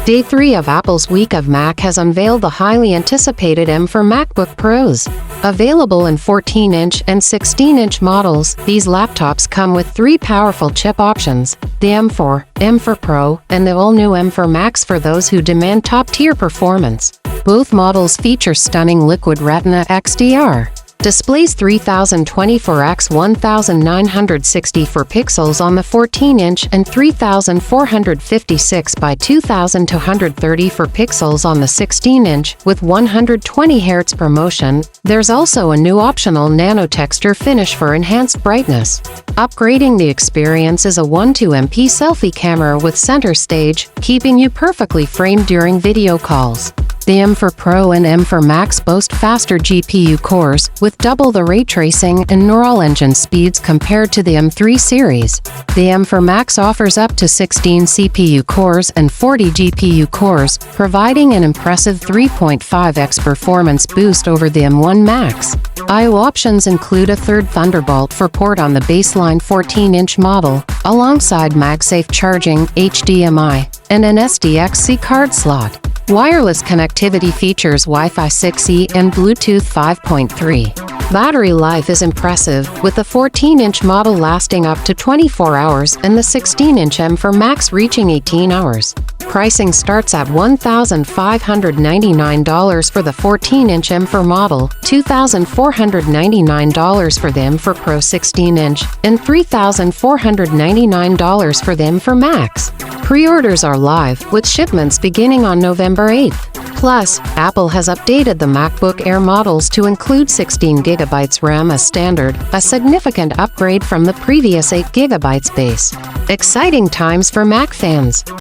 Day 3 of Apple's Week of Mac has unveiled the highly anticipated M for MacBook Pros. Available in 14-inch and 16-inch models, these laptops come with three powerful chip options: the M4, M for Pro, and the all-new M for Max for those who demand top-tier performance. Both models feature stunning Liquid Retina XDR displays 3024x1964 pixels on the 14-inch and 3456 by 2234 pixels on the 16-inch, with 120 Hz per motion. There's also a new optional nano texture finish for enhanced brightness. Upgrading the experience is a 12MP selfie camera with center stage, keeping you perfectly framed during video calls. The M for Pro and M for Max boast faster GPU cores, with double the ray tracing and neural engine speeds compared to the M3 series. The M for Max offers up to 16 CPU cores and 40 GPU cores, providing an impressive 3.5x performance boost over the M1 Max. I/O options include a third Thunderbolt for port on the baseline 14-inch model, alongside MagSafe charging, HDMI, and an SDXC card slot. Wireless connectivity features Wi-Fi 6E and Bluetooth 5.3. Battery life is impressive, with the 14-inch model lasting up to 24 hours and the 16-inch M for Max reaching 18 hours. Pricing starts at $1,599 for the 14-inch M for model, $2,499 for the M for Pro 16-inch, and $3,499 for the M for Max. Pre-orders are live, with shipments beginning on November 8th. Plus, Apple has updated the MacBook Air models to include 16GB RAM as standard, a significant upgrade from the previous 8GB base. Exciting times for Mac fans.